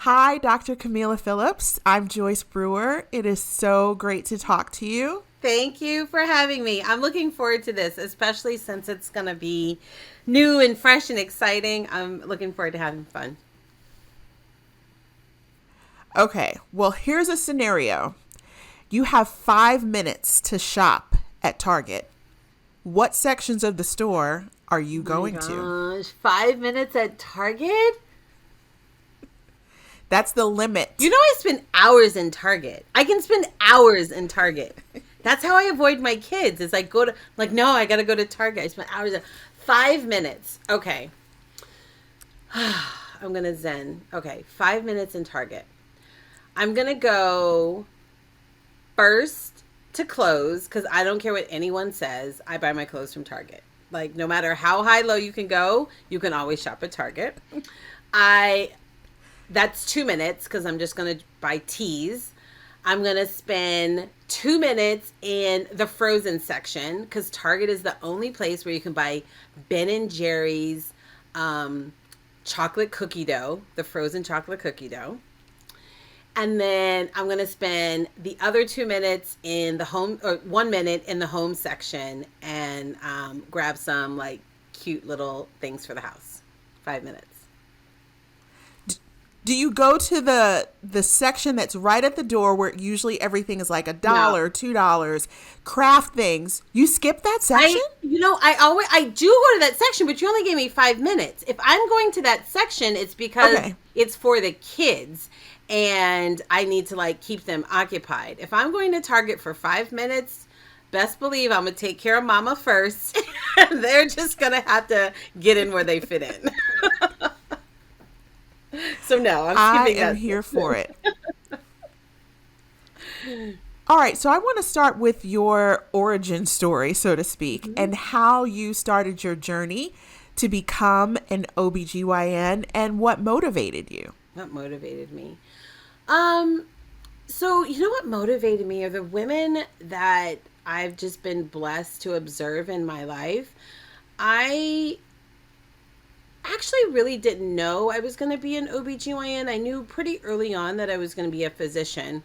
Hi, Dr. Kameelah Phillips. I'm Joyce Brewer. It is so great to talk to you. Thank you for having me. I'm looking forward to this, especially since it's going to be new and fresh and exciting. I'm looking forward to having fun. Okay, well, here's a scenario. You have 5 minutes to shop at Target. What sections of the store are you Oh my going to? gosh, 5 minutes at Target? That's the limit. You know, I spend hours in Target. I can spend hours in Target. That's how I avoid my kids. Is I go to, like, no, I got to go to Target. I spend hours. 5 minutes. Okay. I'm going to zen. Okay. 5 minutes in Target. I'm going to go first to clothes because I don't care what anyone says. I buy my clothes from Target. Like, no matter how high low you can go, you can always shop at Target. I That's 2 minutes because I'm just going to buy teas. I'm going to spend 2 minutes in the frozen section because Target is the only place where you can buy Ben and Jerry's chocolate cookie dough, the frozen chocolate cookie dough. And then I'm going to spend the other 2 minutes in the home, or 1 minute in the home section and grab some like cute little things for the house. 5 minutes. Do you go to the section that's right at the door where usually everything is like a No. dollar, $2, craft things? You skip that section? I do go to that section, but you only gave me 5 minutes. If I'm going to that section, it's because Okay. it's for the kids and I need to like keep them occupied. If I'm going to Target for 5 minutes, best believe I'm gonna take care of mama first. They're just gonna have to get in where they fit in. So no, I'm I skipping am that here section. for it. All right, so I want to start with your origin story, so to speak, and how you started your journey to become an OBGYN and what motivated you. What motivated me? Um, So, you know what motivated me are the women that I've just been blessed to observe in my life. I actually really didn't know I was going to be an OBGYN. I knew pretty early on that I was going to be a physician.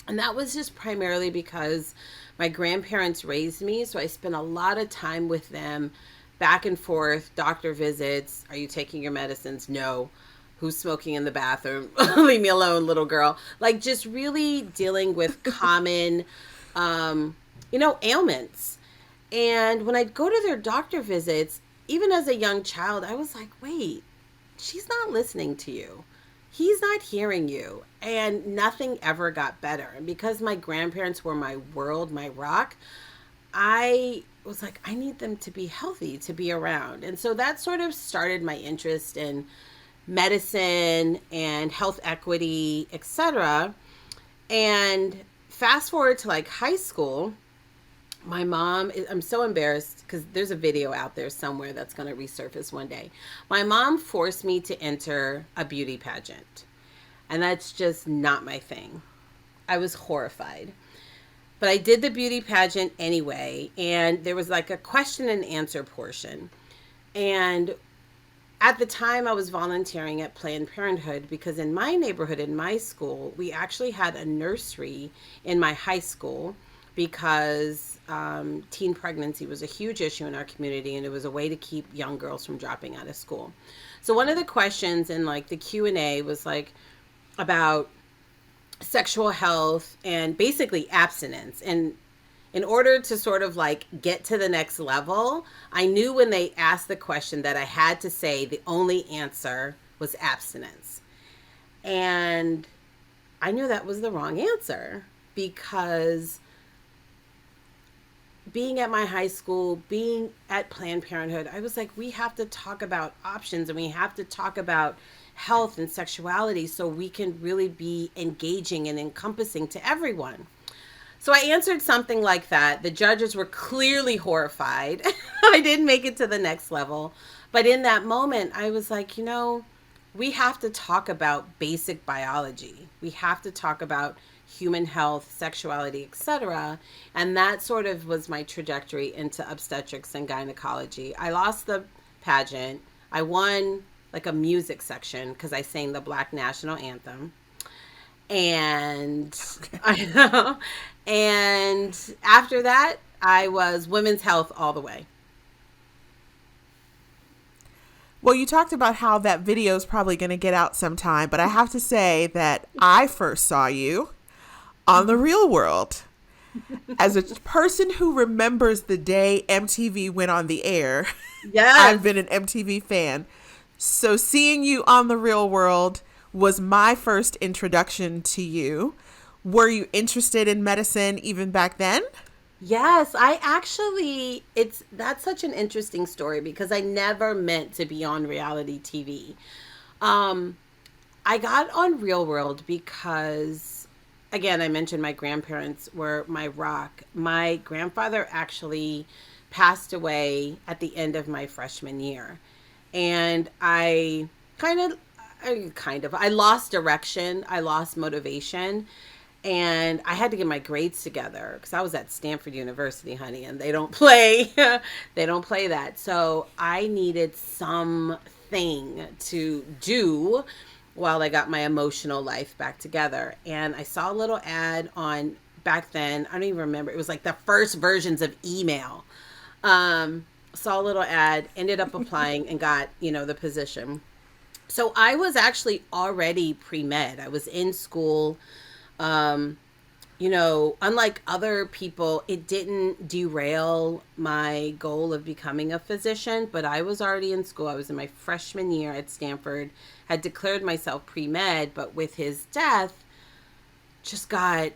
And that was just primarily because my grandparents raised me. So I spent a lot of time with them, back and forth, doctor visits. Are you taking your medicines? No. Who's smoking in the bathroom? Leave me alone, little girl. Like just really dealing with common, um, ailments. And when I'd go to their doctor visits, even as a young child, I was like, wait, she's not listening to you. He's not hearing you. And nothing ever got better. And because my grandparents were my world, my rock, I was like, I need them to be healthy, to be around. And so that sort of started my interest in medicine and health equity, etc. And fast forward to like high school, my mom, I'm so embarrassed because there's a video out there somewhere that's going to resurface one day. My mom forced me to enter a beauty pageant, and that's just not my thing. I was horrified. But I did the beauty pageant anyway, and there was like a question and answer portion. And at the time, I was volunteering at Planned Parenthood because in my neighborhood, in my school, we actually had a nursery in my high school because teen pregnancy was a huge issue in our community, and it was a way to keep young girls from dropping out of school. So one of the questions in like the Q&A was like about sexual health and basically abstinence. And in order to sort of like get to the next level, I knew when they asked the question that I had to say the only answer was abstinence. And I knew that was the wrong answer because being at my high school, being at Planned Parenthood, I was like, we have to talk about options and we have to talk about health and sexuality so we can really be engaging and encompassing to everyone. So I answered something like that. The judges were clearly horrified. I didn't make it to the next level. But in that moment, I was like, we have to talk about basic biology. We have to talk about human health, sexuality, etc. And that sort of was my trajectory into obstetrics and gynecology. I lost the pageant. I won like a music section because I sang the Black National Anthem. And I know. And after that, I was women's health all the way. Well, you talked about how that video is probably going to get out sometime, but I have to say that I first saw you on The Real World. As a person who remembers the day MTV went on the air, Yes. I've been an MTV fan. So seeing you on The Real World was my first introduction to you. Were you interested in medicine even back then? Yes, I actually that's such an interesting story because I never meant to be on reality TV. Um I got on Real World because again, I mentioned my grandparents were my rock. My grandfather actually passed away at the end of my freshman year. And I lost direction, I lost motivation, and I had to get my grades together because I was at Stanford University, honey, and they don't play they don't play that. So I needed something to do while I got my emotional life back together. And I saw a little ad on back then, I don't even remember. It was like the first versions of email. Saw a little ad, ended up applying and got, the position. So I was actually already pre-med. I was in school. Um, Unlike other people, it didn't derail my goal of becoming a physician, but I was already in school. I was in my freshman year at Stanford, had declared myself pre-med, but with his death, just got,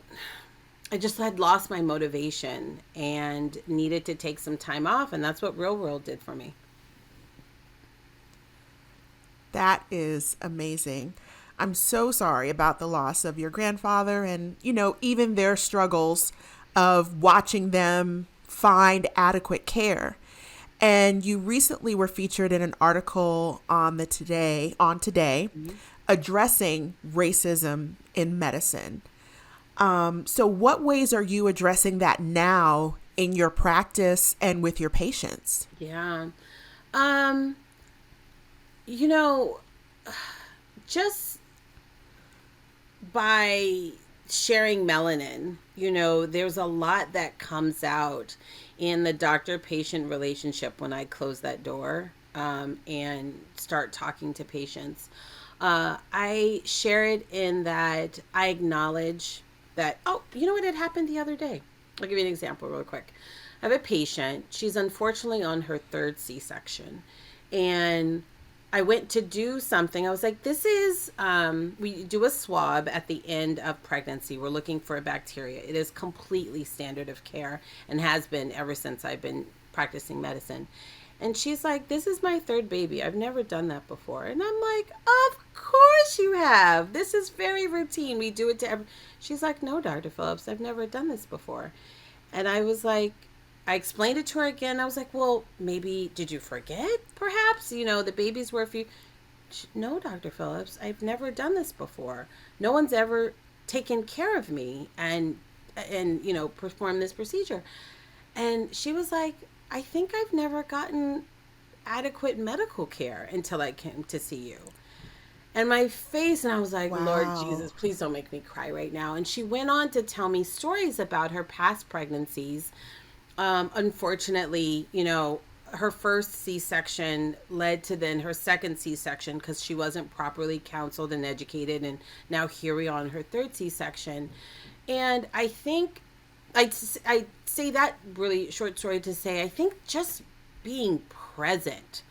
I just had lost my motivation and needed to take some time off. And that's what Real World did for me. That is amazing. I'm so sorry about the loss of your grandfather and, even their struggles of watching them find adequate care. And you recently were featured in an article on Today, Mhm. addressing racism in medicine. So what ways are you addressing that now in your practice and with your patients? Yeah. Um, you know, just by sharing melanin, there's a lot that comes out in the doctor patient relationship when I close that door and start talking to patients. I share it in that I acknowledge that, oh, you know what had happened the other day? I'll give you an example real quick. I have a patient. She's unfortunately on her third C-section. And I went to do something. I was like, this is, we do a swab at the end of pregnancy. We're looking for a bacteria. It is completely standard of care and has been ever since I've been practicing medicine. And she's like, this is my third baby. I've never done that before. And I'm like, of course you have. This is very routine. We do it to every. She's like, no, Dr. Phillips, I've never done this before. And I was like, I explained it to her again. I was like, well, maybe, did you forget, perhaps? The babies were a few. No, Dr. Phillips, I've never done this before. No one's ever taken care of me and performed this procedure. And she was like, I think I've never gotten adequate medical care until I came to see you. And my face, and I was like, Lord Wow. Jesus, please don't make me cry right now. And she went on to tell me stories about her past pregnancies. Unfortunately, her first C-section led to then her second C-section because she wasn't properly counseled and educated. And now here we are on her third C-section. And I think I say that really short story to say, I think just being present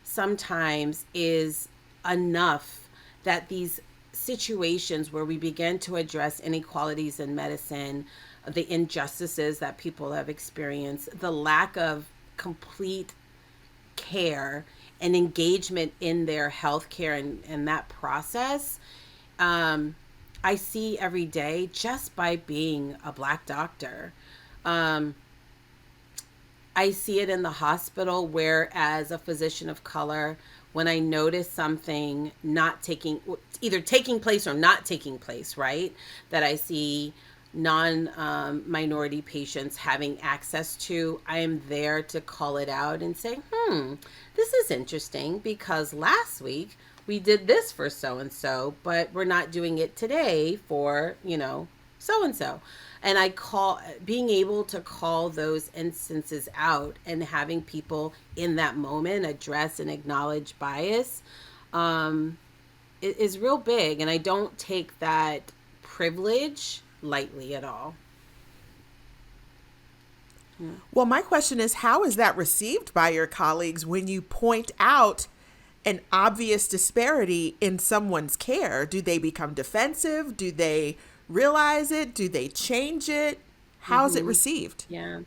sometimes is enough that these situations where we begin to address inequalities in medicine, the injustices that people have experienced, the lack of complete care and engagement in their health care and that process, I see every day just by being a Black doctor. Um, I see it in the hospital where, as a physician of color, when I notice something not taking, either taking place or not taking place, right? That I see non-minority patients having access to, I am there to call it out and say, this is interesting because last week we did this for so-and-so, but we're not doing it today for, so-and-so. And being able to call those instances out and having people in that moment address and acknowledge bias is real big. And I don't take that privilege lightly at all. Well, my question is, how is that received by your colleagues when you point out an obvious disparity in someone's care? Do they become defensive? Do they realize it? Do they change it? How is it received? Yeah.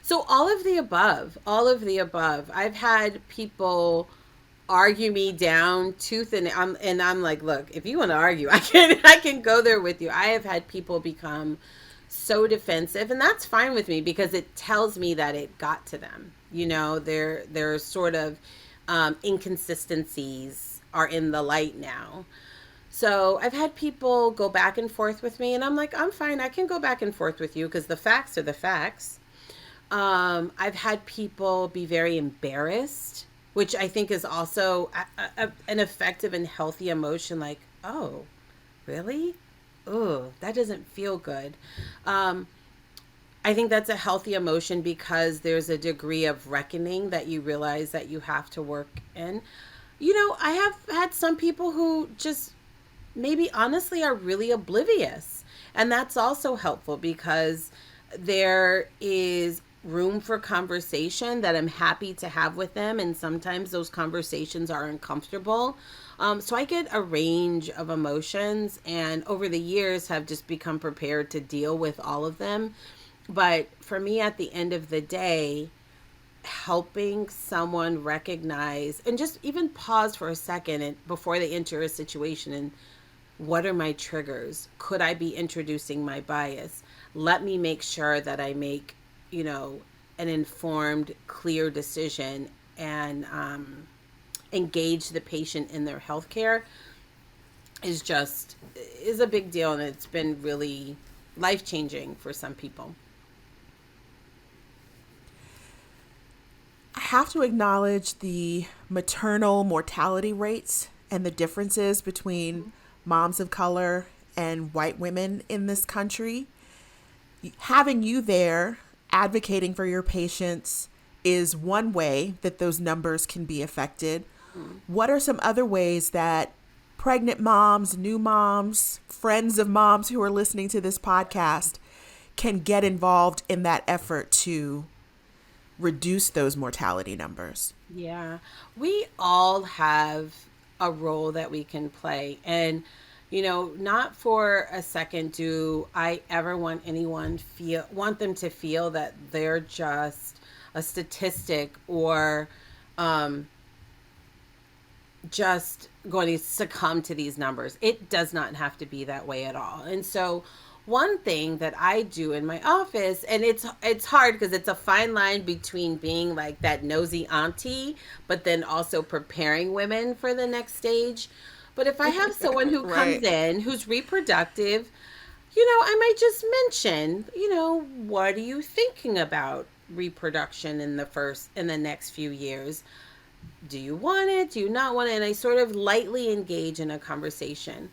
So all of the above, I've had people argue me down tooth and I'm like, look, if you want to argue, I can go there with you. I have had people become so defensive, and that's fine with me because it tells me that it got to them. Their sort of inconsistencies are in the light now. So I've had people go back and forth with me, and I'm like, I'm fine. I can go back and forth with you because the facts are the facts. I've had people be very embarrassed, which I think is also an effective and healthy emotion. Like, oh, really? Oh, that doesn't feel good. I think that's a healthy emotion because there's a degree of reckoning that you realize that you have to work in. I have had some people who just maybe honestly are really oblivious. And that's also helpful because there is room for conversation that I'm happy to have with them. And sometimes those conversations are uncomfortable. So I get a range of emotions, and over the years have just become prepared to deal with all of them. But for me, at the end of the day, helping someone recognize and just even pause for a second and before they enter a situation, and what are my triggers? Could I be introducing my bias? Let me make sure that I make, an informed, clear decision and engage the patient in their healthcare is a big deal, and it's been really life-changing for some people. I have to acknowledge the maternal mortality rates and the differences between moms of color and white women in this country. Having you there advocating for your patients is one way that those numbers can be affected. What are some other ways that pregnant moms, new moms, friends of moms who are listening to this podcast can get involved in that effort to reduce those mortality numbers? Yeah, we all have a role that we can play. And, not for a second do I ever want want them to feel that they're just a statistic or just going to succumb to these numbers. It does not have to be that way at all. And so one thing that I do in my office, and it's hard because it's a fine line between being like that nosy auntie, but then also preparing women for the next stage. But if I have someone who Right. comes in who's reproductive, I might just mention, what are you thinking about reproduction in the next few years? Do you want it? Do you not want it? And I sort of lightly engage in a conversation.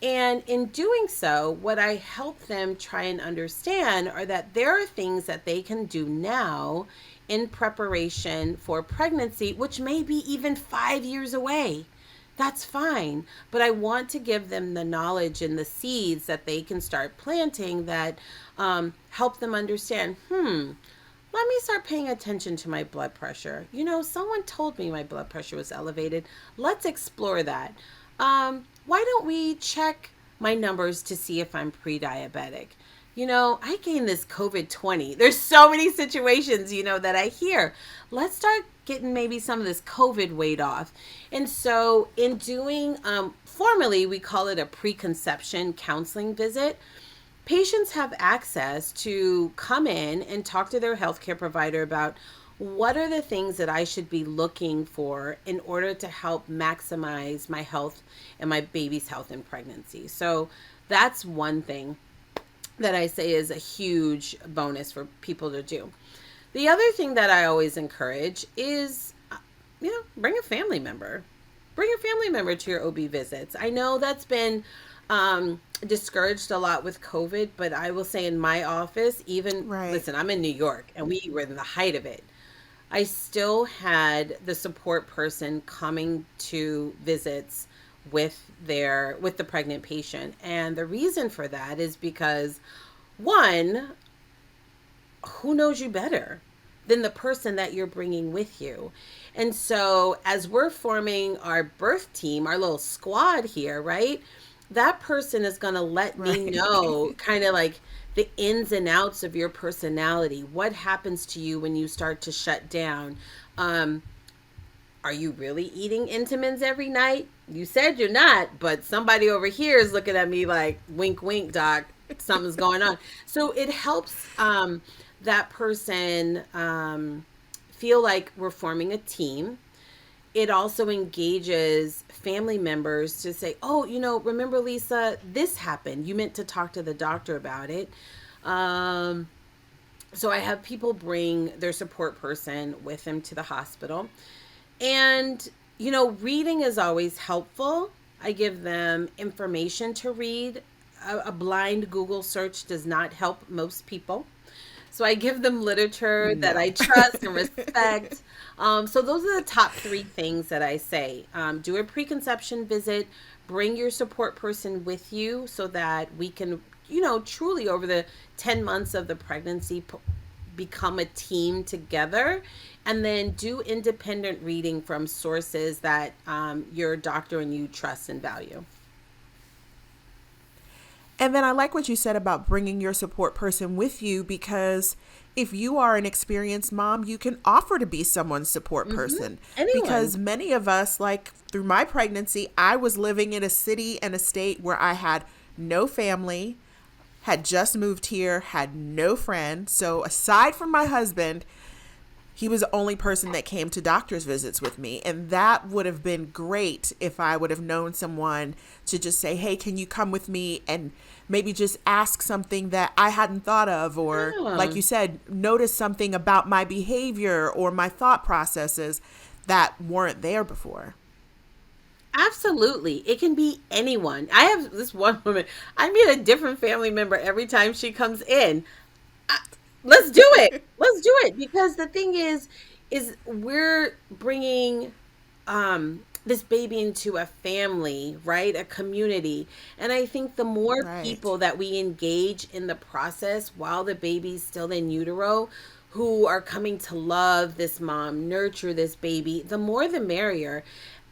And in doing so, what I help them try and understand are that there are things that they can do now in preparation for pregnancy, which may be even 5 years away. That's fine. But I want to give them the knowledge and the seeds that they can start planting that help them understand, let me start paying attention to my blood pressure. Someone told me my blood pressure was elevated. Let's explore that. Why don't we check my numbers to see if I'm pre-diabetic? I gained this COVID-20. There's so many situations, that I hear. Let's start getting maybe some of this COVID weight off. And so in doing, formally, we call it a preconception counseling visit. Patients have access to come in and talk to their healthcare provider about what are the things that I should be looking for in order to help maximize my health and my baby's health in pregnancy. So that's one thing. that I say is a huge bonus for people to do. The other thing that I always encourage is, bring a family member. Bring a family member to your OB visits. I know that's been discouraged a lot with COVID, but I will say in my office, even, Right. listen, I'm in New York and we were in the height of it. I still had the support person coming to visits with the pregnant patient. And the reason for that is because, one, who knows you better than the person that you're bringing with you? And so, as we're forming our birth team, our little squad here, right? That person is going to let me Right. know kind of like the ins and outs of your personality. What happens to you when you start to shut down? Um, are you really eating Intamins every night? You said you're not, but somebody over here is looking at me like, wink, wink, doc, something's going on. So it helps that person feel like we're forming a team. It also engages family members to say, oh, remember, Lisa, this happened. You meant to talk to the doctor about it. Um, so I have people bring their support person with them to the hospital. And, reading is always helpful. I give them information to read. A blind Google search does not help most people. So I give them literature that I No. trust and respect. So those are the top three things that I say. Do a preconception visit. Bring your support person with you so that we can, truly over the 10 months of the pregnancy become a team together, and then do independent reading from sources that your doctor and you trust and value. And then I like what you said about bringing your support person with you, because if you are an experienced mom, you can offer to be someone's support person. Anyone. Because many of us, like through my pregnancy, I was living in a city and a state where I had no family, had just moved here, had no friends. So aside from my husband, he was the only person that came to doctor's visits with me. And that would have been great if I would have known someone to just say, hey, can you come with me, and maybe just ask something that I hadn't thought of, or like Yeah. you said, notice something about my behavior or my thought processes that weren't there before. Absolutely. It can be anyone. I have this one woman, I meet a different family member every time she comes in. I, let's do it. Let's do it, because the thing is we're bringing this baby into a family, right? A community. And I think the more Right. people that we engage in the process while the baby's still in utero, who are coming to love this mom, nurture this baby, the more the merrier.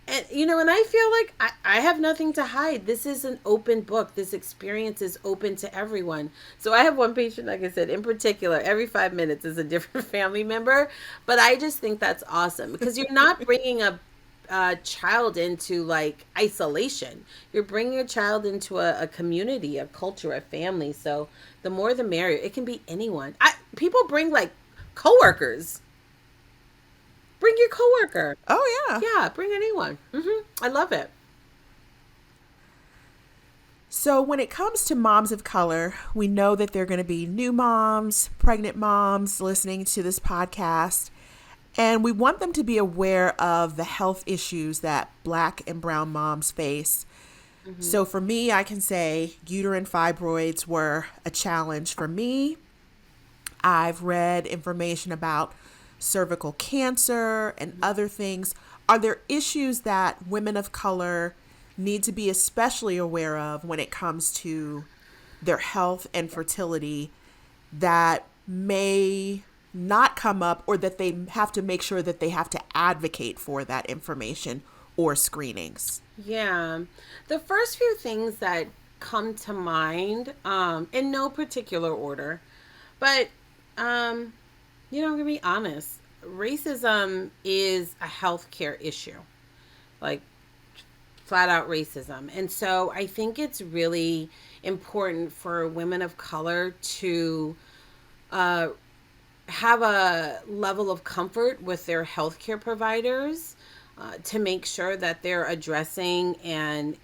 And and I feel like I have nothing to hide. This is an open book. This experience is open to everyone. So I have one patient, like I said, in particular, every 5 minutes is a different family member. But I just think that's awesome, because you're not bringing a child into like isolation. You're bringing a child into a community, a culture, a family. So the more the merrier. It can be anyone. People bring like coworkers. Bring your coworker. Oh, yeah. Yeah, bring anyone. I love it. So, when it comes to moms of color, we know that there are going to be new moms, pregnant moms listening to this podcast, and we want them to be aware of the health issues that Black and brown moms face. So, for me, I can say uterine fibroids were a challenge for me. I've read information about cervical cancer and other things. Are there issues that women of color need to be especially aware of when it comes to their health and fertility that may not come up, or that they have to make sure that they have to advocate for that information or screenings? Yeah. The first few things that come to mind, in no particular order, but I'm gonna be honest. Racism is a healthcare issue, like flat out racism. And so I think it's really important for women of color to uh, have a level of comfort with their healthcare providers, to make sure that they're addressing and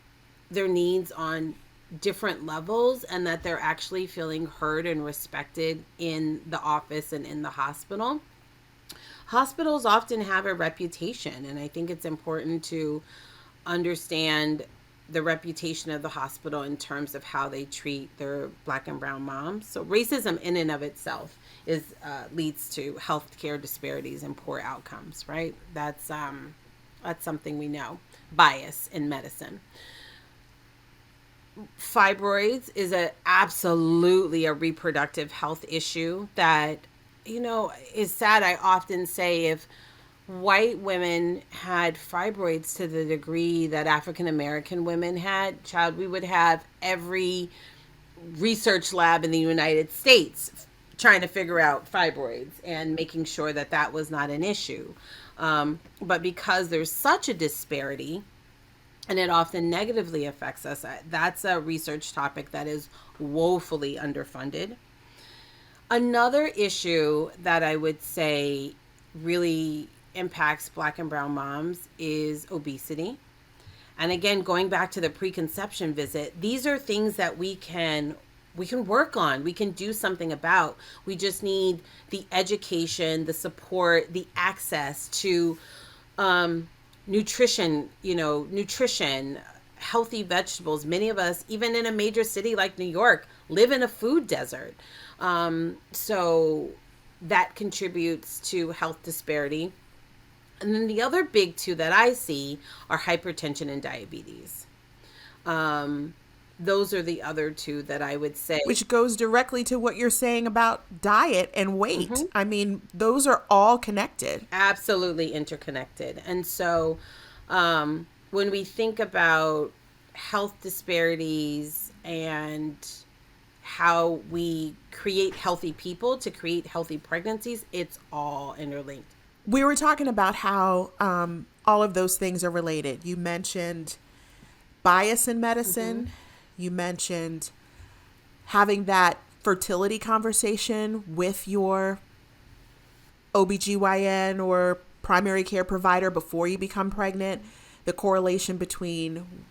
their needs on different levels, and that they're actually feeling heard and respected in the office and in the hospital. Hospitals often have a reputation, and I think it's important to understand the reputation of the hospital in terms of how they treat their Black and brown moms. So racism in and of itself is leads to healthcare disparities and poor outcomes, right? That's something we know. Bias in medicine. Fibroids is absolutely a reproductive health issue that, is sad. I often say, if white women had fibroids to the degree that African American women had, child, we would have every research lab in the United States trying to figure out fibroids and making sure that that was not an issue. But because there's such a disparity, and it often negatively affects us, that's a research topic that is woefully underfunded. Another issue that I would say really impacts Black and brown moms is obesity. And again, going back to the preconception visit, these are things that we can work on. We can do something about. We just need the education, the support, the access to nutrition, healthy vegetables. Many of us, even in a major city like New York, live in a food desert. So that contributes to health disparity. And then the other big two that I see are hypertension and diabetes. Those are the other two that I would say. Which goes directly to what you're saying about diet and weight. Mm-hmm. I mean, those are all connected. Absolutely interconnected. And so when we think about health disparities and how we create healthy people to create healthy pregnancies, it's all interlinked. We were talking about how all of those things are related. You mentioned bias in medicine. Mm-hmm. You mentioned having that fertility conversation with your OBGYN or primary care provider before you become pregnant. The correlation between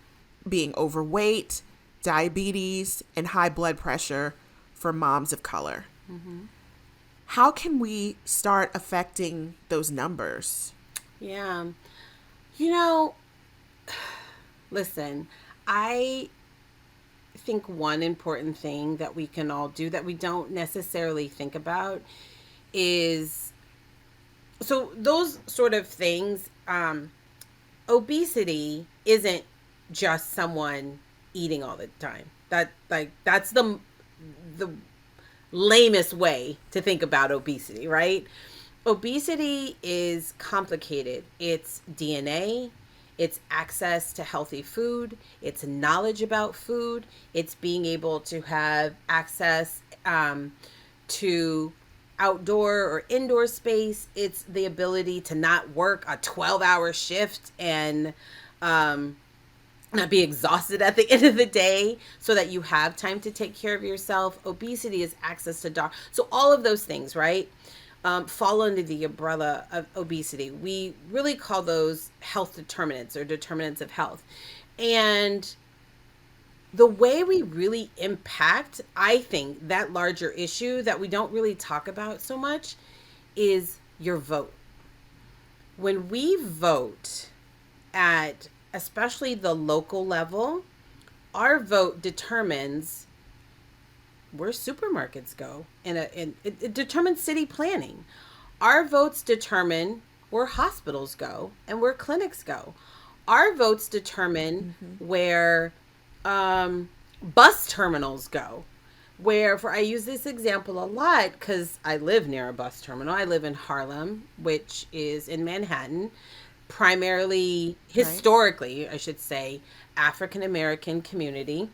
being overweight, diabetes, and high blood pressure for moms of color. Mm-hmm. How can we start affecting those numbers? Yeah. Listen, I think one important thing that we can all do that we don't necessarily think about is, so those sort of things, obesity isn't just someone eating all the time. That's the lamest way to think about obesity, right? Obesity is complicated. It's DNA, it's access to healthy food, it's knowledge about food, it's being able to have access to outdoor or indoor space, it's the ability to not work a 12-hour shift and not be exhausted at the end of the day so that you have time to take care of yourself. Obesity is access to so all of those things, right, fall under the umbrella of obesity. We really call those health determinants or determinants of health. And the way we really impact, I think, that larger issue that we don't really talk about so much is your vote. When we vote at especially the local level, our vote determines where supermarkets go, and it determines city planning. Our votes determine where hospitals go and where clinics go. Our votes determine where bus terminals go. I use this example a lot because I live near a bus terminal. I live in Harlem, which is in Manhattan, primarily, historically, I should say, African American community.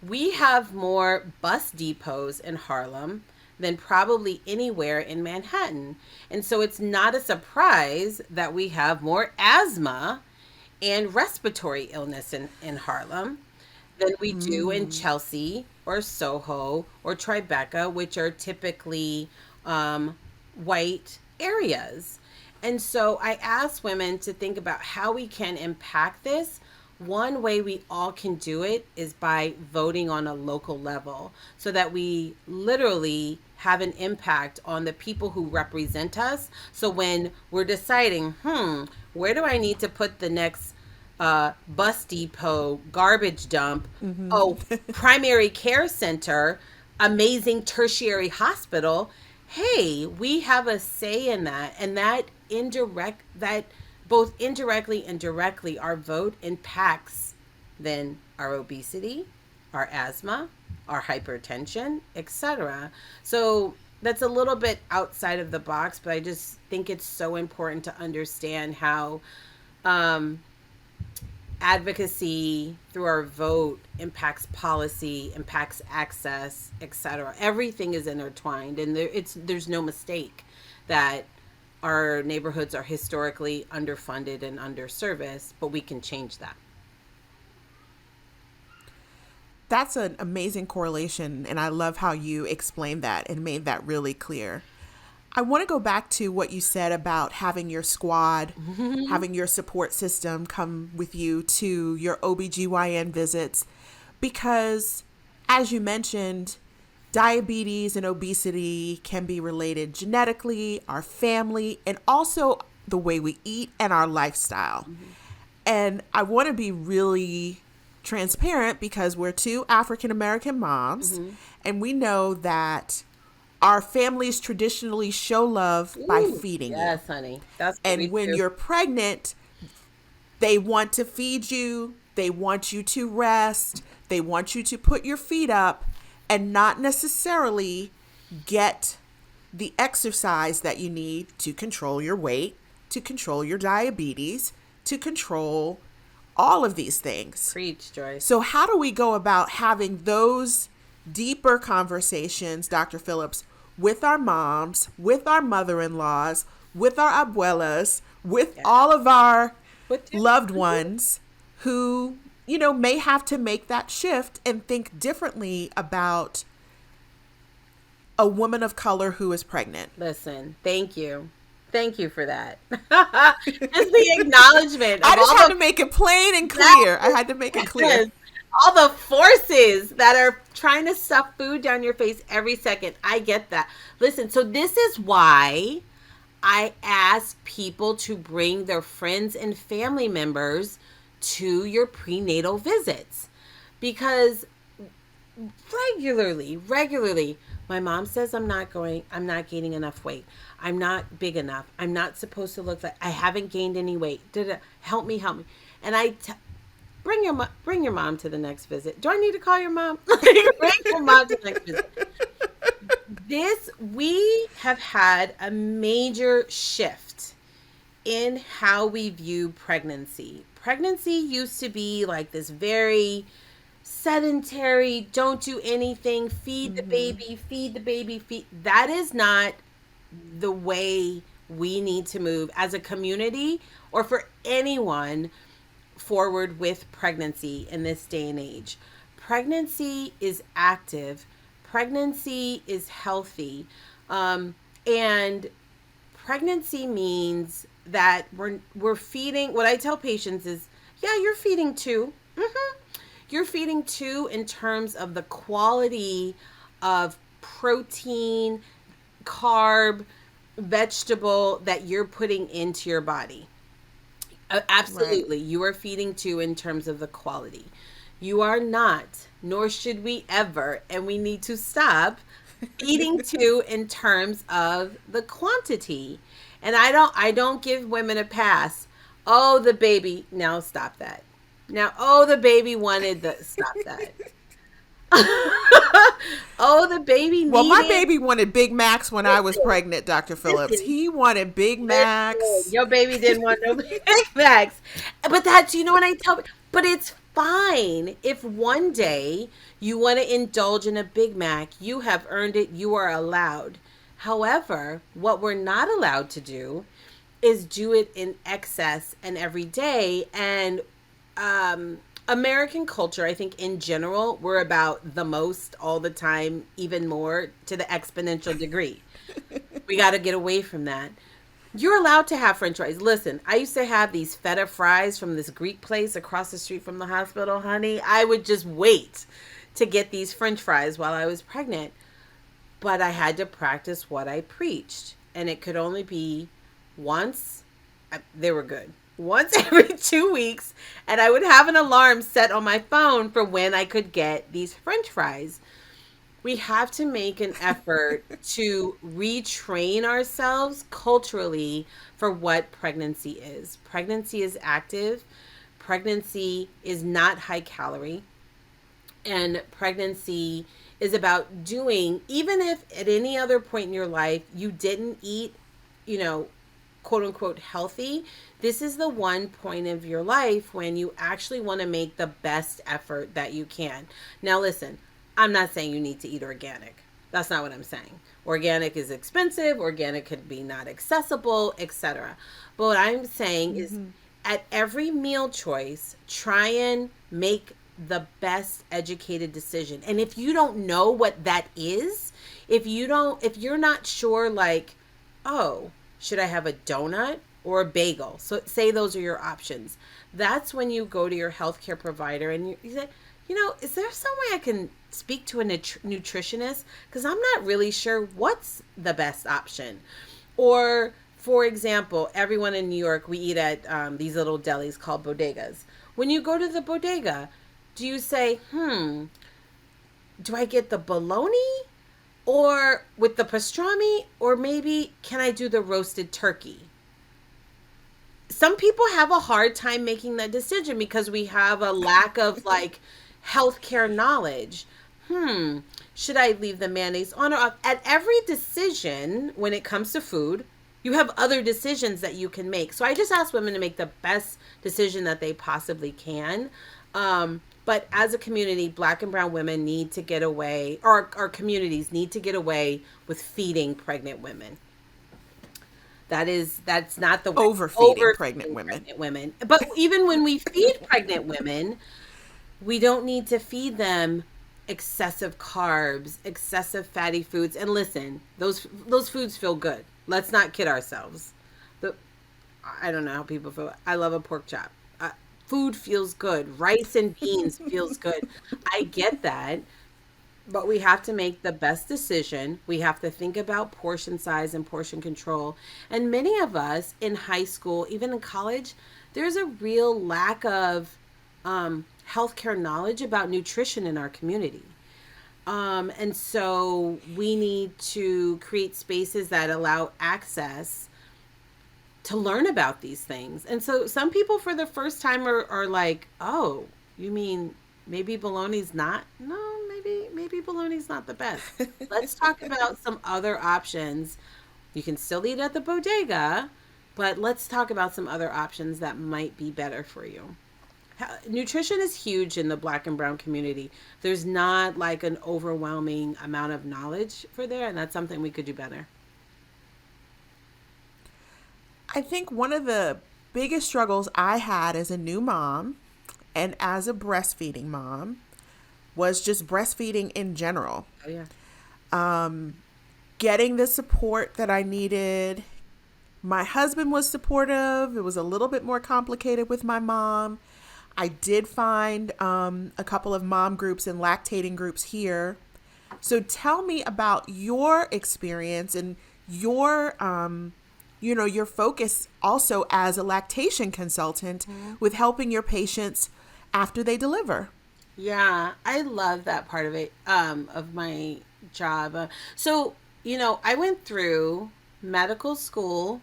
We have more bus depots in Harlem than probably anywhere in Manhattan. And so it's not a surprise that we have more asthma and respiratory illness in Harlem than we do in Chelsea or Soho or Tribeca, which are typically white areas. And so I ask women to think about how we can impact this one way we all can do it is by voting on a local level so that we literally have an impact on the people who represent us. So when we're deciding, where do I need to put the next bus depot, garbage dump, oh, primary care center, amazing tertiary hospital, hey, we have a say in that. And that both indirectly and directly, our vote impacts then our obesity, our asthma, our hypertension, etc. So that's a little bit outside of the box, but I just think it's so important to understand how advocacy through our vote impacts policy, impacts access, etc. Everything is intertwined, and there's no mistake that our neighborhoods are historically underfunded and underserviced, but we can change that. That's an amazing correlation, and I love how you explained that and made that really clear. I want to go back to what you said about having your squad, having your support system come with you to your OBGYN visits, because as you mentioned, diabetes and obesity can be related genetically, our family, and also the way we eat and our lifestyle. And I want to be really transparent because we're two African American moms, and we know that our families traditionally show love by feeding you. Yes, honey. That's what And when you're pregnant, they want to feed you, they want you to rest, they want you to put your feet up and not necessarily get the exercise that you need to control your weight, to control your diabetes, to control all of these things. Preach, Joyce. So how do we go about having those deeper conversations, Dr. Phillips, with our moms, with our mother-in-laws, with our abuelas, with all of our loved ones who, may have to make that shift and think differently about a woman of color who is pregnant? Listen, thank you. Thank you for that. Just the acknowledgement. I just had to make it plain and clear. I had to make it clear. All the forces that are trying to stuff food down your face every second. I get that. Listen, so this is why I ask people to bring their friends and family members to your prenatal visits. Because regularly, my mom says I'm not gaining enough weight. I'm not big enough. I'm not supposed to look like, I haven't gained any weight. Help me. And bring your mom to the next visit. Do I need to call your mom? Bring your mom to the next visit. We have had a major shift in how we view pregnancy. Pregnancy used to be like this very sedentary, don't do anything, feed the baby. That is not the way we need to move as a community or for anyone forward with pregnancy in this day and age. Pregnancy is active. Pregnancy is healthy. And pregnancy means that we're feeding. What I tell patients is, yeah, you're feeding too. You're feeding too in terms of the quality of protein, carb, vegetable that you're putting into your body. Absolutely. Right. You are feeding too in terms of the quality. You are not, nor should we ever, and we need to stop eating too in terms of the quantity. And I don't give women a pass. Oh, the baby. Now stop that. Now, the baby wanted stop that. The baby needed. Well, my baby wanted Big Macs when I was pregnant, Dr. Phillips. He wanted Big Macs. Your baby didn't want no Big Macs. But that's, what I tell, but it's fine. If one day you want to indulge in a Big Mac, you have earned it. You are allowed. However, what we're not allowed to do is do it in excess and every day. And American culture, I think in general, we're about the most all the time, even more to the exponential degree. We got to get away from that. You're allowed to have french fries. Listen, I used to have these feta fries from this Greek place across the street from the hospital, honey. I would just wait to get these french fries while I was pregnant. But I had to practice what I preached. And it could only be once. They were good. Once every 2 weeks. And I would have an alarm set on my phone for when I could get these french fries. We have to make an effort to retrain ourselves culturally for what pregnancy is. Pregnancy is active. Pregnancy is not high calorie. And pregnancy is about doing, even if at any other point in your life you didn't eat, you know, quote unquote healthy, this is the one point of your life when you actually want to make the best effort that you can. Now, listen, I'm not saying you need to eat organic. That's not what I'm saying. Organic is expensive, organic could be not accessible, etc. But what I'm saying is at every meal choice, try and make the best educated decision. And if you don't know what that is, if you're not sure, like, oh, should I have a donut or a bagel? So say those are your options. That's when you go to your healthcare provider and you say, is there some way I can speak to a nutritionist? Because I'm not really sure what's the best option. Or, for example, everyone in New York, we eat at these little delis called bodegas. When you go to the bodega, do you say, do I get the bologna or with the pastrami, or maybe can I do the roasted turkey? Some people have a hard time making that decision because we have a lack of like healthcare knowledge. Should I leave the mayonnaise on or off? At every decision when it comes to food, you have other decisions that you can make. So I just ask women to make the best decision that they possibly can. But as a community, Black and brown women need to get away, or our communities need to get away with feeding pregnant women. That's not the way. Overfeeding pregnant women. But even when we feed pregnant women, we don't need to feed them excessive carbs, excessive fatty foods. And listen, those foods feel good. Let's not kid ourselves. I don't know how people feel. I love a pork chop. Food feels good. Rice and beans feels good. I get that. But we have to make the best decision. We have to think about portion size and portion control. And many of us in high school, even in college, there's a real lack of healthcare knowledge about nutrition in our community. And so we need to create spaces that allow access to learn about these things. And so some people for the first time are like, oh, you mean maybe bologna's not? No, maybe bologna's not the best. Let's talk about some other options. You can still eat at the bodega, but let's talk about some other options that might be better for you. Nutrition is huge in the Black and brown community. There's not like an overwhelming amount of knowledge for there, and that's something we could do better. I think one of the biggest struggles I had as a new mom and as a breastfeeding mom was just breastfeeding in general. Oh, yeah. Getting the support that I needed. My husband was supportive. It was a little bit more complicated with my mom. I did find a couple of mom groups and lactating groups here. So tell me about your experience and your your focus also as a lactation consultant with helping your patients after they deliver. Yeah, I love that part of it, of my job. So, I went through medical school,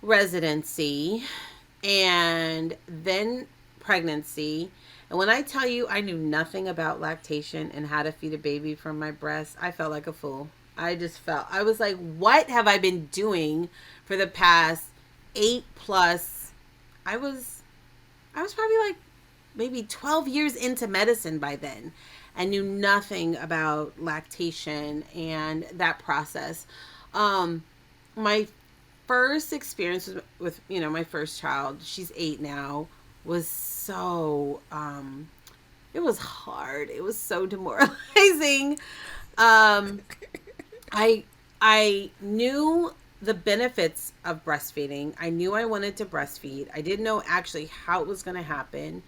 residency, and then pregnancy. And when I tell you I knew nothing about lactation and how to feed a baby from my breast, I felt like a fool. I was like, what have I been doing for the past 8 plus? I was probably like maybe 12 years into medicine by then and knew nothing about lactation and that process. My first experience with my first child, she's 8 now, was so, it was hard. It was so demoralizing. I knew the benefits of breastfeeding. I knew I wanted to breastfeed. I didn't know actually how it was going to happen.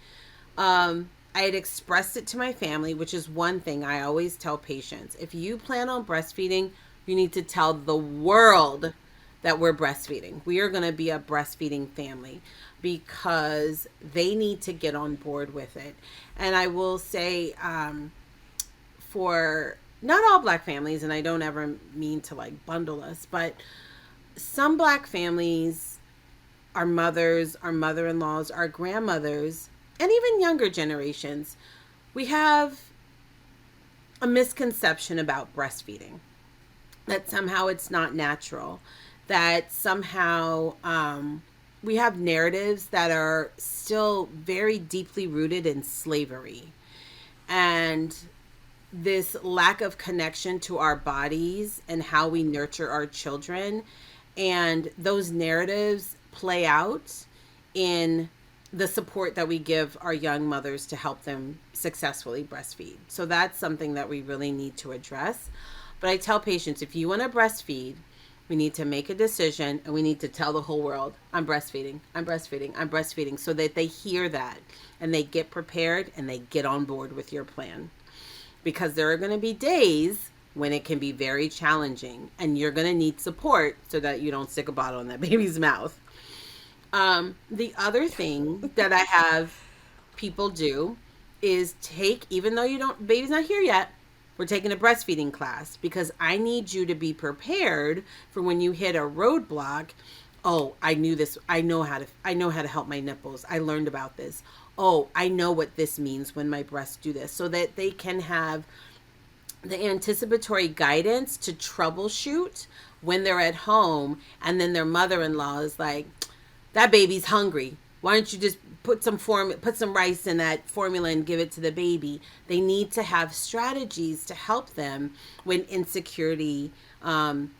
I had expressed it to my family, which is one thing I always tell patients. If you plan on breastfeeding, you need to tell the world that we're breastfeeding. We are going to be a breastfeeding family because they need to get on board with it. And I will say, for not all Black families, and I don't ever mean to like bundle us, but some Black families, our mothers, our mother-in-laws, our grandmothers, and even younger generations, we have a misconception about breastfeeding, that somehow it's not natural, that somehow we have narratives that are still very deeply rooted in slavery. And this lack of connection to our bodies and how we nurture our children. And those narratives play out in the support that we give our young mothers to help them successfully breastfeed. So that's something that we really need to address. But I tell patients, if you want to breastfeed, we need to make a decision and we need to tell the whole world, I'm breastfeeding, I'm breastfeeding, I'm breastfeeding, so that they hear that and they get prepared and they get on board with your plan. Because there are going to be days when it can be very challenging and you're going to need support so that you don't stick a bottle in that baby's mouth. The other thing that I have people do is take, even though baby's not here yet, we're taking a breastfeeding class because I need you to be prepared for when you hit a roadblock. Oh, I knew this. I know how to help my nipples. I learned about this. Oh, I know what this means when my breasts do this, so that they can have the anticipatory guidance to troubleshoot when they're at home. And then their mother-in-law is like, that baby's hungry. Why don't you just put some rice in that formula and give it to the baby? They need to have strategies to help them when insecurity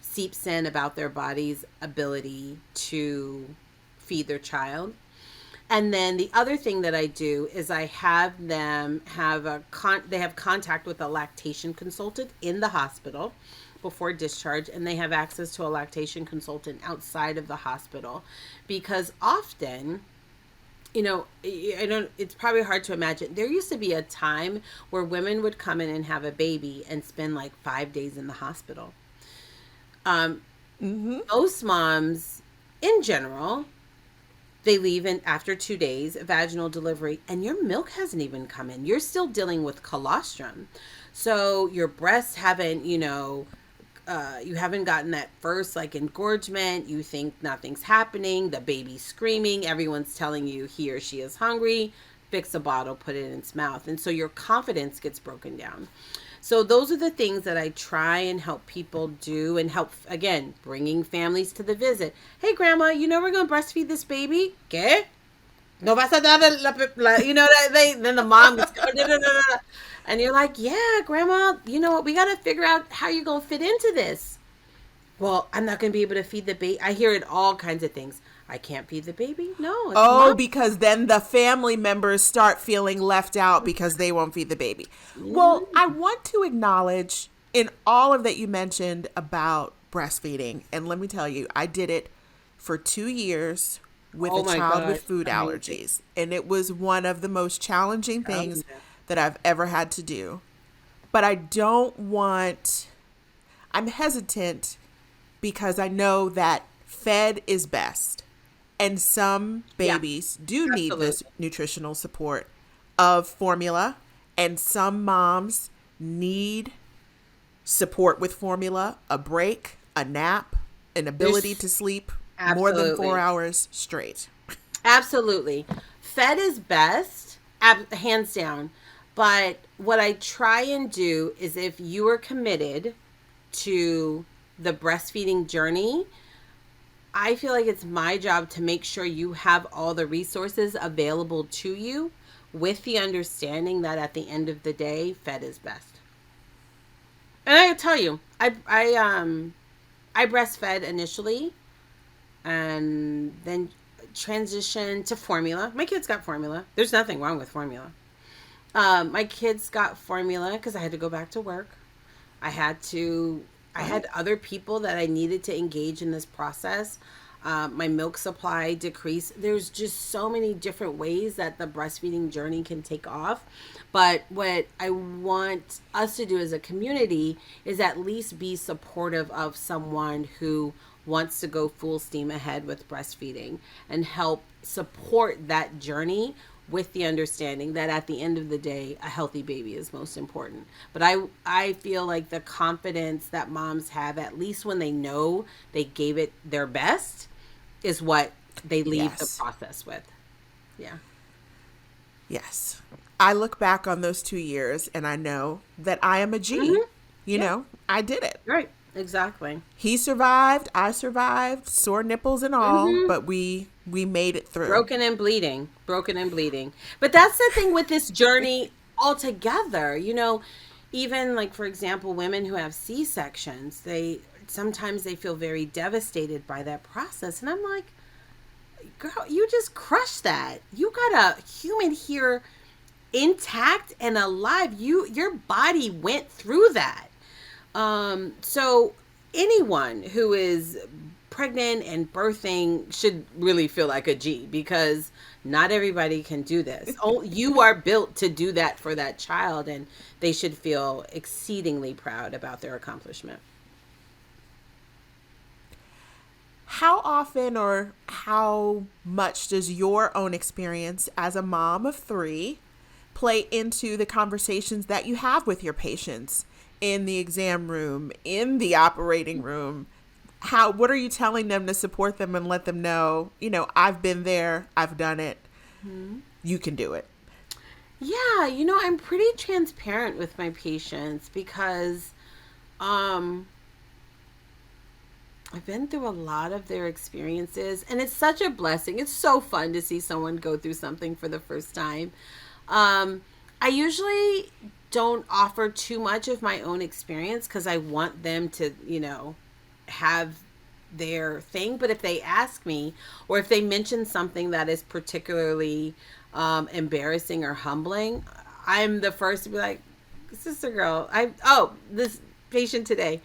seeps in about their body's ability to feed their child. And then the other thing that I do is I have them they have contact with a lactation consultant in the hospital before discharge, and they have access to a lactation consultant outside of the hospital, because often, it's probably hard to imagine. There used to be a time where women would come in and have a baby and spend like 5 days in the hospital. Most moms, in general, they leave in after 2 days, vaginal delivery, and your milk hasn't even come in. You're still dealing with colostrum. So your breasts haven't, you haven't gotten that first like engorgement. You think nothing's happening. The baby's screaming. Everyone's telling you he or she is hungry. Fix a bottle, put it in its mouth. And so your confidence gets broken down. So those are the things that I try and help people do, and help, again, bringing families to the visit. Hey, grandma, we're going to breastfeed this baby? ¿Qué? No vas a dar then the mom gets, and you're like, yeah, grandma, you know what? We got to figure out how you're going to fit into this. Well, I'm not going to be able to feed the baby. I hear it all kinds of things. I can't feed the baby? No. Because then the family members start feeling left out because they won't feed the baby. Well, I want to acknowledge in all of that you mentioned about breastfeeding. And let me tell you, I did it for 2 years with a child with food allergies. And it was one of the most challenging things that I've ever had to do. But I'm hesitant because I know that fed is best. And some babies do need this nutritional support of formula. And some moms need support with formula, a break, a nap, an ability to sleep more than 4 hours straight. Absolutely. Fed is best, hands down. But what I try and do is, if you are committed to the breastfeeding journey, I feel like it's my job to make sure you have all the resources available to you, with the understanding that at the end of the day, fed is best. And I tell you, I breastfed initially and then transitioned to formula. My kids got formula. There's nothing wrong with formula. My kids got formula because I had to go back to work. I had to I had other people that I needed to engage in this process. My milk supply decreased. There's just so many different ways that the breastfeeding journey can take off. But what I want us to do as a community is at least be supportive of someone who wants to go full steam ahead with breastfeeding and help support that journey with the understanding that at the end of the day, a healthy baby is most important. But I feel like the confidence that moms have, at least when they know they gave it their best, is what they leave the Yes. process with. Yeah. Yes. I look back on those 2 years and I know that I am a G. Mm-hmm. You Yeah. know, I did it. Right. Exactly. He survived, I survived, sore nipples and all, Mm-hmm. but we made it through. Broken and bleeding. Broken and bleeding. But that's the thing with this journey altogether. You know, even like, for example, women who have C-sections, they sometimes they feel very devastated by that process. And I'm like, girl, you just crushed that. You got a human here intact and alive. Your body went through that. So anyone who is pregnant and birthing should really feel like a G, because not everybody can do this. Oh, you are built to do that for that child, and they should feel exceedingly proud about their accomplishment. How often or how much does your own experience as a mom of 3 play into the conversations that you have with your patients in the exam room, in the operating room? What are you telling them to support them and let them know, I've been there, I've done it. You can do it. Yeah, I'm pretty transparent with my patients because I've been through a lot of their experiences, and it's such a blessing. It's so fun to see someone go through something for the first time. I usually don't offer too much of my own experience because I want them to, have their thing. But if they ask me, or if they mention something that is particularly embarrassing or humbling, I'm the first to be like, sister girl, this patient today,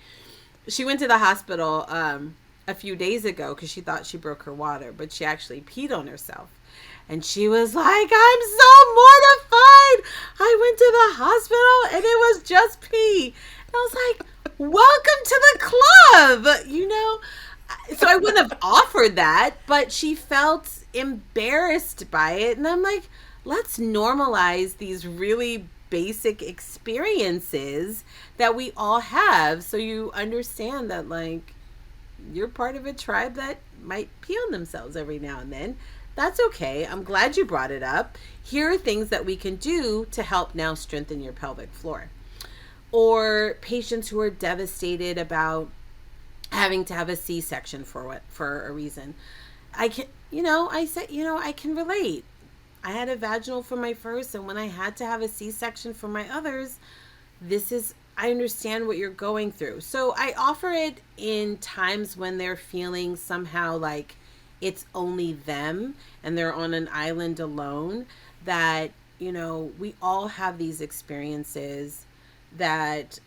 she went to the hospital a few days ago because she thought she broke her water, but she actually peed on herself. And she was like, I'm so mortified. I went to the hospital and it was just pee. And I was like, welcome to the club, So I wouldn't have offered that, but she felt embarrassed by it. And I'm like, let's normalize these really basic experiences that we all have, so you understand that, like, you're part of a tribe that might pee on themselves every now and then. That's okay. I'm glad you brought it up. Here are things that we can do to help now strengthen your pelvic floor. Or patients who are devastated about having to have a C-section for a reason. I can relate. I had a vaginal for my first, and when I had to have a C-section for my others, I understand what you're going through. So I offer it in times when they're feeling somehow like it's only them and they're on an island alone, that, we all have these experiences that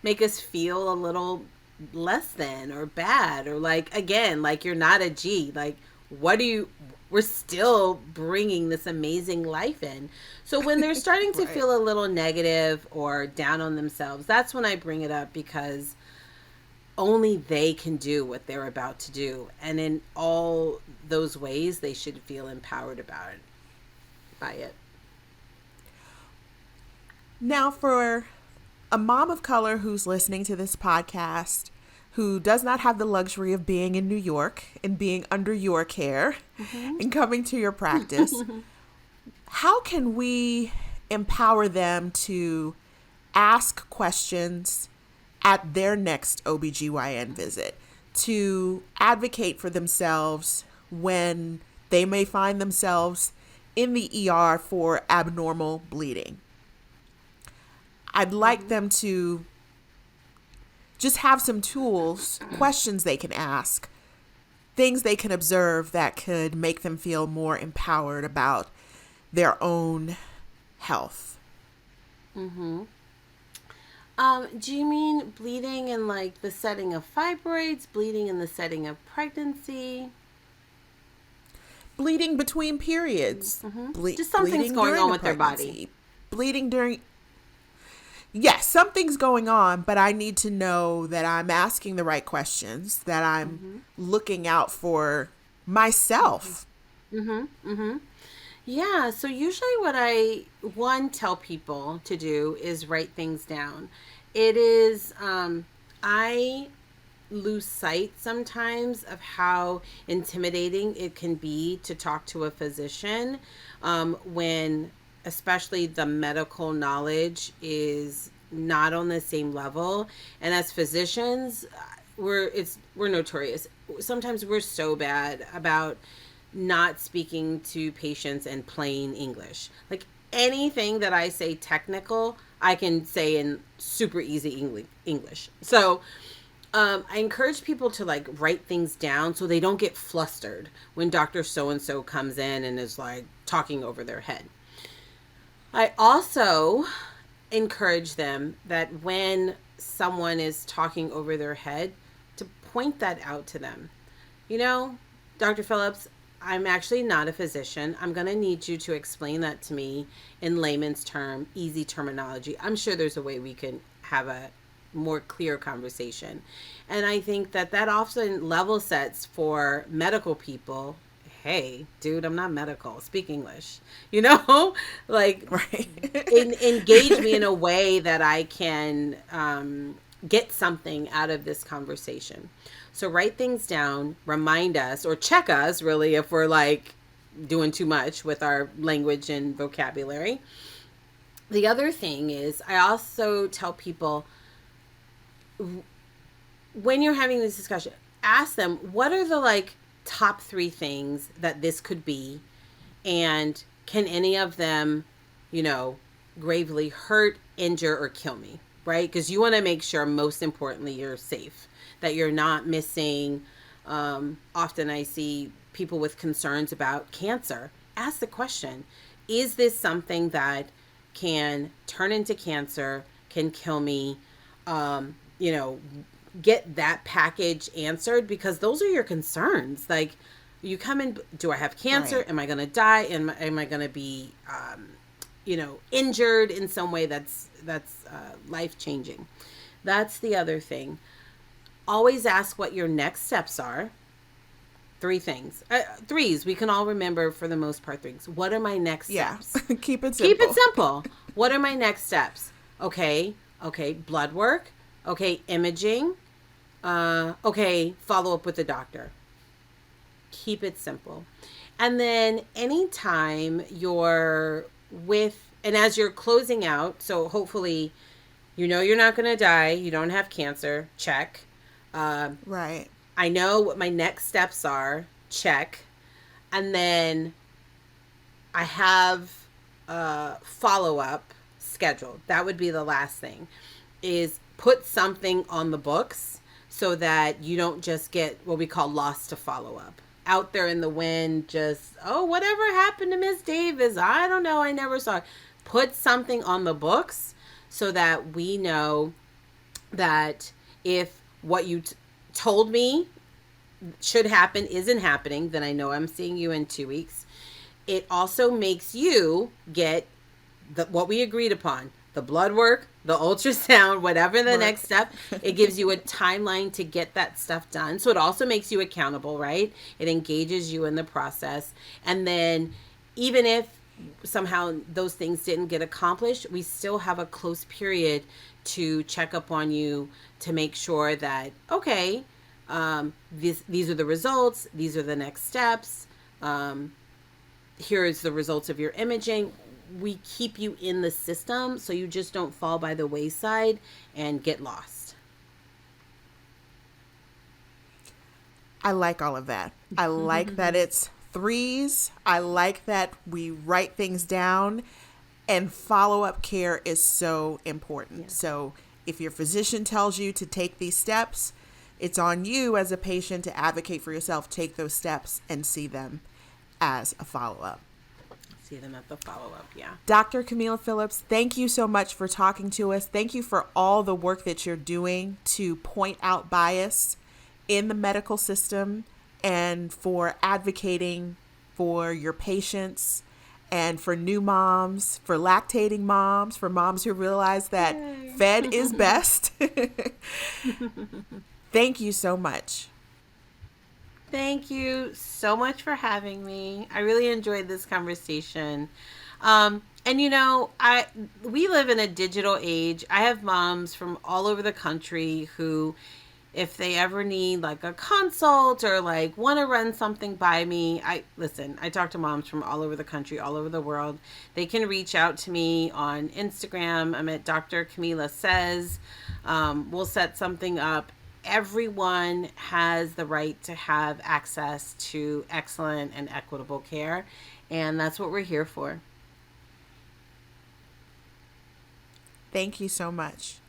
make us feel a little less than or bad, or like, again, like, you're not a G. Like, we're still bringing this amazing life in. So when they're starting to Right. feel a little negative or down on themselves, that's when I bring it up, because only they can do what they're about to do. And in all those ways, they should feel empowered by it. Now, for a mom of color who's listening to this podcast, who does not have the luxury of being in New York and being under your care and coming to your practice, how can we empower them to ask questions at their next OBGYN visit, to advocate for themselves when they may find themselves in the ER for abnormal bleeding? I'd like them to just have some tools, questions they can ask, things they can observe that could make them feel more empowered about their own health. Do you mean bleeding in like the setting of fibroids, bleeding in the setting of pregnancy? Bleeding between periods, Just something's bleeding going during on a with their body. pregnancy, bleeding during. Yes, something's going on, but I need to know that I'm asking the right questions, that I'm looking out for myself. Yeah, so usually what I one tell people to do is write things down. It is I lose sight sometimes of how intimidating it can be to talk to a physician when especially the medical knowledge is not on the same level. And as physicians, we're notorious. Sometimes we're so bad about not speaking to patients in plain English. Like anything that I say technical, I can say in super easy English. So I encourage people to like write things down so they don't get flustered when Dr. So and so comes in and is like talking over their head. I also encourage them that when someone is talking over their head, to point that out to them. You know, Dr. Phillips, I'm actually not a physician. I'm going to need you to explain that to me in layman's term, easy terminology. I'm sure there's a way we can have a more clear conversation. And I think that that often level sets for medical people. Hey, dude, I'm not medical. Speak English. You know, like Right. engage me in a way that I can get something out of this conversation. So write things down, remind us, or check us really if we're like doing too much with our language and vocabulary. The other thing is, I also tell people when you're having this discussion, ask them what are the like top three things that this could be, and can any of them, you know, gravely hurt, injure, or kill me, right? Because you want to make sure, most importantly, you're safe, that you're not missing. Often I see people with concerns about cancer. Ask the question, is this something that can turn into cancer, can kill me? You know, get that package answered, because those are your concerns. Like, you come in, do I have cancer? Right. Am I going to die? Am I going to be, you know, injured in some way that's life changing? That's the other thing. Always ask what your next steps are. Three things. Threes, we can all remember for the most part things. What are my next Yeah. steps? Keep it Keep it simple. simple. What are my next steps? Okay. Okay. Blood work. Okay. Imaging. Okay. Follow up with the doctor. Keep it simple. And then anytime you're with, and as you're closing out, so hopefully, you know, you're not going to die. You don't have cancer. Check. Right. I know what my next steps are. Check. And then I have follow up scheduled. That would be the last thing, is put something on the books so that you don't just get what we call lost to follow up. Out there in the wind, just, oh, whatever happened to Miss Davis? I don't know. I never saw it. Put something on the books so that we know that if what you told me should happen isn't happening, then I know I'm seeing you in 2 weeks. It also makes you get what we agreed upon, the blood work, the ultrasound, whatever the next step. It gives you a timeline to get that stuff done. So it also makes you accountable, right? It engages you in the process. And then even if somehow those things didn't get accomplished, we still have a close period to check up on you to make sure that, okay, these are the results, these are the next steps, here is the results of your imaging. We keep you in the system so you just don't fall by the wayside and get lost. I like all of that. I like that it's threes. I like that we write things down, and follow-up care is so important. Yeah. So if your physician tells you to take these steps, it's on you as a patient to advocate for yourself, take those steps and see them as a follow-up. See them at the follow-up, yeah. Dr. Kameelah Phillips, thank you so much for talking to us. Thank you for all the work that you're doing to point out bias in the medical system and for advocating for your patients and for new moms, for lactating moms, for moms who realize that fed is best. Thank you so much. Thank you so much for having me. I really enjoyed this conversation. And we live in a digital age. I have moms from all over the country who, if they ever need like a consult or like want to run something by me, I talk to moms from all over the country, all over the world. They can reach out to me on Instagram. I'm at Dr. Kameelah Says. We'll set something up. Everyone has the right to have access to excellent and equitable care, and that's what we're here for. Thank you so much.